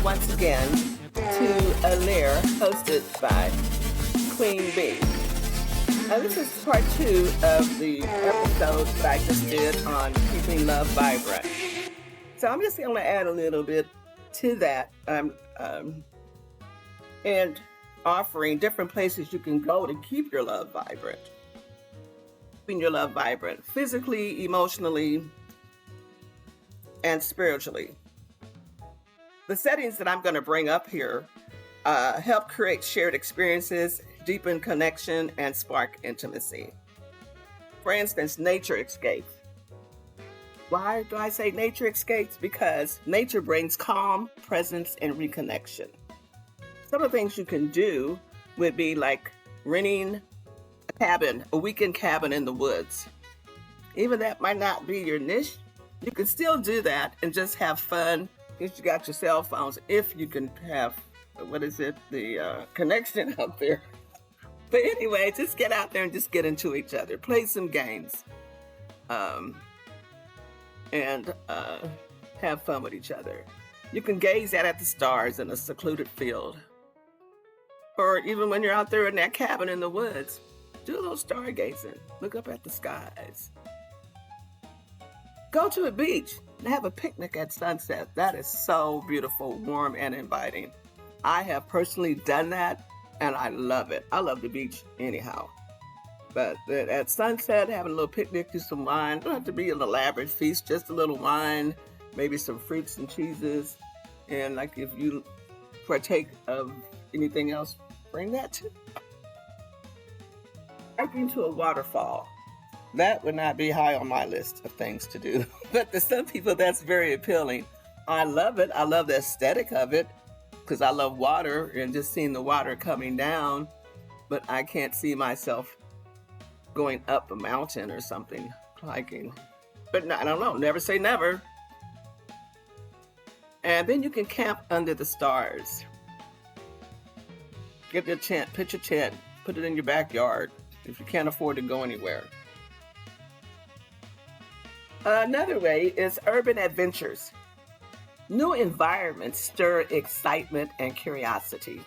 once again to a lair hosted by Queen Bee. This is part 2 of the episode that I just did on keeping love vibrant. So I'm just going to add a little bit to that and offering different places you can go to keep your love vibrant. Keeping your love vibrant physically, emotionally, and spiritually. The settings that I'm going to bring up here help create shared experiences, deepen connection, and spark intimacy. For instance, nature escapes. Why do I say nature escapes? Because nature brings calm, presence, and reconnection. Some of the things you can do would be like renting a weekend cabin in the woods. Even that might not be your niche. You can still do that and just have fun if you got your cell phones, if you can have, the connection out there. But anyway, just get out there and just get into each other. Play some games. And have fun with each other. You can gaze out at the stars in a secluded field. Or even when you're out there in that cabin in the woods, do a little stargazing. Look up at the skies. Go to a beach and have a picnic at sunset. That is so beautiful, warm, and inviting. I have personally done that, and I love it. I love the beach anyhow. But at sunset, having a little picnic, do some wine. Don't have to be an elaborate feast, just a little wine, maybe some fruits and cheeses. And like if you partake of anything else, bring that too. Hiking to a waterfall. That would not be high on my list of things to do. But to some people, that's very appealing. I love it. I love the aesthetic of it because I love water and just seeing the water coming down. But I can't see myself going up a mountain or something, hiking. But no, I don't know. Never say never. And then you can camp under the stars. Get your tent, pitch a tent, put it in your backyard if you can't afford to go anywhere. Another way is urban adventures. New environments stir excitement and curiosity.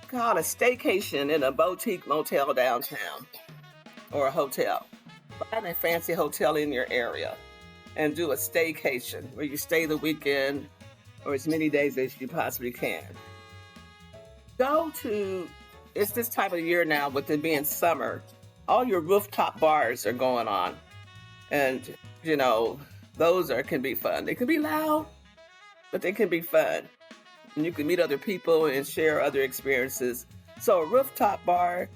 Call a staycation in a boutique motel downtown or a hotel. Find a fancy hotel in your area and do a staycation where you stay the weekend or as many days as you possibly can. It's this time of year now with it being summer, all your rooftop bars are going on. And, those can be fun. They can be loud, but they can be fun. And you can meet other people and share other experiences. So a rooftop bar,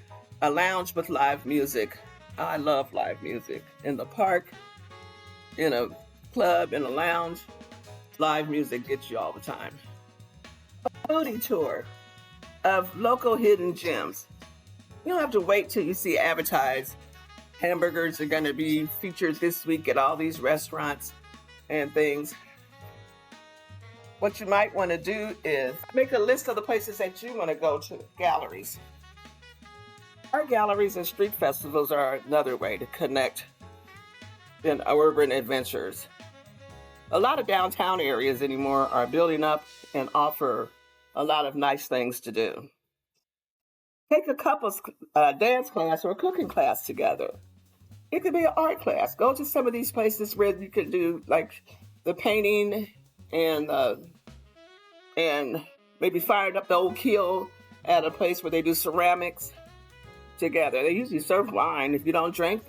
a lounge with live music. I love live music. In the park, in a club, in a lounge, live music gets you all the time. A foodie tour of local hidden gems. You don't have to wait till you see advertised. Hamburgers are going to be featured this week at all these restaurants and things. What you might want to do is make a list of the places that you want to go to, galleries. Art galleries and street festivals are another way to connect in urban adventures. A lot of downtown areas anymore are building up and offer a lot of nice things to do. Take a couple's dance class or a cooking class together. It could be an art class. Go to some of these places where you could do like the painting and maybe firing up the old kiln at a place where they do ceramics together. They usually serve wine. If you don't drink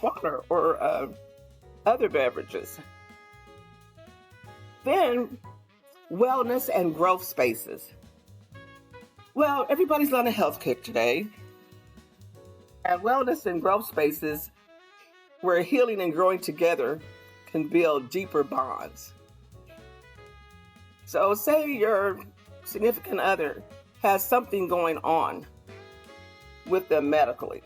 water or other beverages. Then wellness and growth spaces. Well, everybody's on a health kick today. And wellness and growth spaces where healing and growing together can build deeper bonds. So say your significant other has something going on with them medically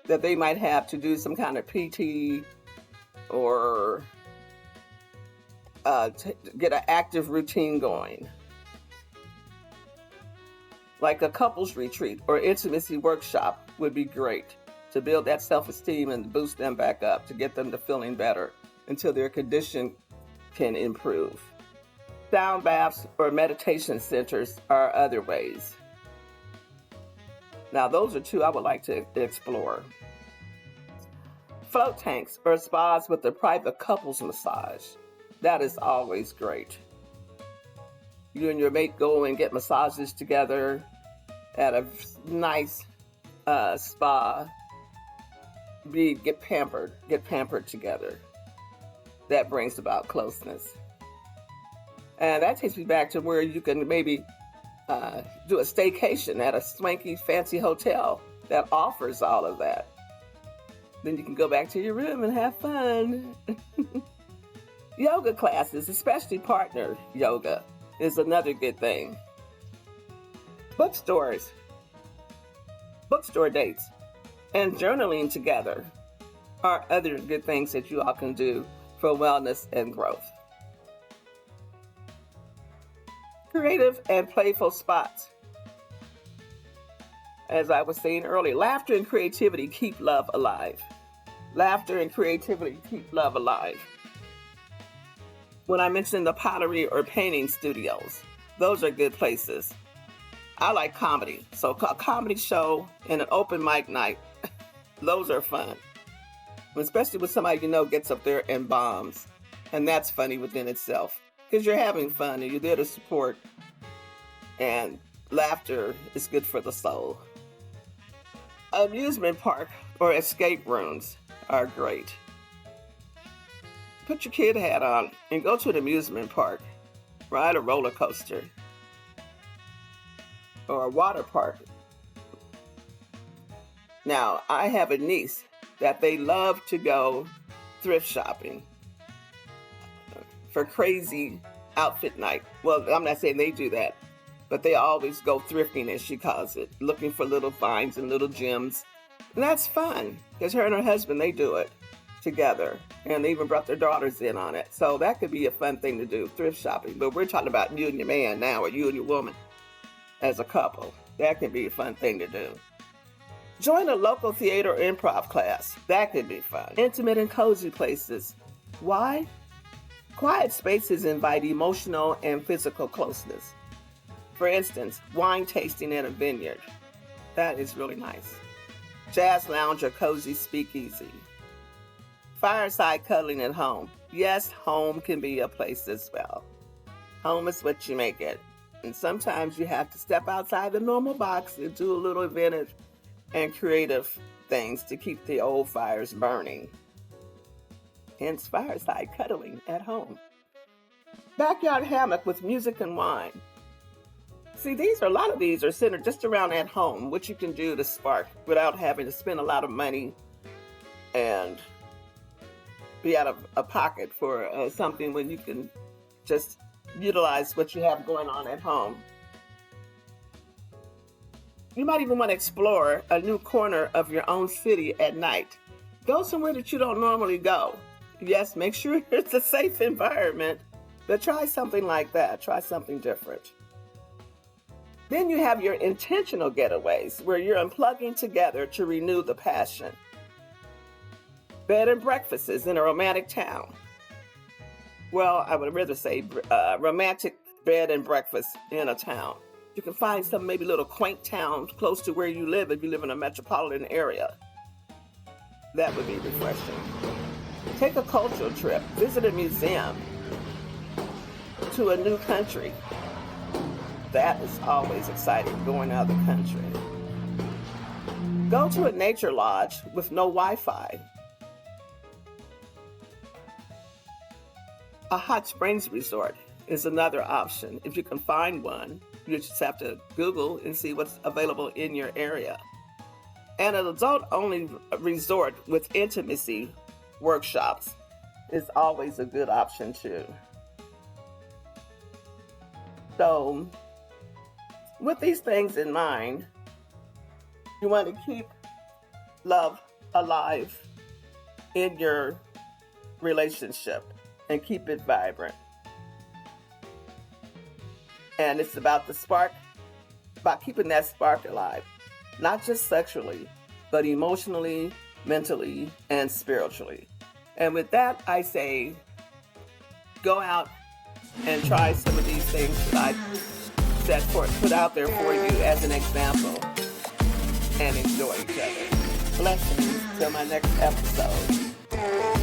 that they might have to do some kind of PT or get an active routine going. Like a couples retreat or intimacy workshop would be great to build that self-esteem and boost them back up to get them to feeling better until their condition can improve. Sound baths or meditation centers are other ways. Now, those are two I would like to explore. Float tanks or spas with a private couples massage. That is always great. You and your mate go and get massages together at a nice spa. Get pampered together. That brings about closeness. And that takes me back to where you can maybe do a staycation at a swanky, fancy hotel that offers all of that. Then you can go back to your room and have fun. Yoga classes, especially partner yoga, is another good thing. Bookstore dates, and journaling together are other good things that you all can do for wellness and growth. Creative and playful spots. As I was saying earlier, laughter and creativity keep love alive. Laughter and creativity keep love alive. When I mentioned the pottery or painting studios, those are good places. I like comedy, so a comedy show and an open mic night, those are fun. Especially when somebody you know gets up there and bombs, and that's funny within itself. Because you're having fun and you're there to support, and laughter is good for the soul. Amusement park or escape rooms are great. Put your kid hat on and go to an amusement park. Ride a roller coaster or a water park. Now, I have a niece that they love to go thrift shopping for crazy outfit night. Well, I'm not saying they do that, but they always go thrifting, as she calls it, looking for little finds and little gems. And that's fun, because her and her husband, they do it together. And they even brought their daughters in on it. So that could be a fun thing to do, thrift shopping. But we're talking about you and your man now, or you and your woman as a couple. That could be a fun thing to do. Join a local theater or improv class. That could be fun. Intimate and cozy places. Why? Quiet spaces invite emotional and physical closeness. For instance, wine tasting in a vineyard. That is really nice. Jazz lounge or cozy speakeasy. Fireside cuddling at home. Yes, home can be a place as well. Home is what you make it. And sometimes you have to step outside the normal box and do a little inventive and creative things to keep the old fires burning. Hence, fireside cuddling at home. Backyard hammock with music and wine. See, a lot of these are centered just around at home, what you can do to spark without having to spend a lot of money and be out of a pocket for something when you can just utilize what you have going on at home. You might even want to explore a new corner of your own city at night. Go somewhere that you don't normally go. Yes, make sure it's a safe environment, but try something like that. Try something different. Then you have your intentional getaways, where you're unplugging together to renew the passion. Bed and breakfasts in a romantic town. Well, I would rather say romantic bed and breakfast in a town. You can find some maybe little quaint towns close to where you live if you live in a metropolitan area. That would be refreshing. Take a cultural trip. Visit a museum to a new country. That is always exciting, going out of the country. Go to a nature lodge with no Wi-Fi. A hot springs resort is another option. If you can find one, you just have to Google and see what's available in your area. And an adult-only resort with intimacy workshops is always a good option too. So, with these things in mind, you want to keep love alive in your relationship and keep it vibrant. And it's about the spark, about keeping that spark alive, not just sexually, but emotionally, mentally, and spiritually. And with that, I say, go out and try some of these things that I put out there for you as an example, and enjoy each other. Blessings till my next episode.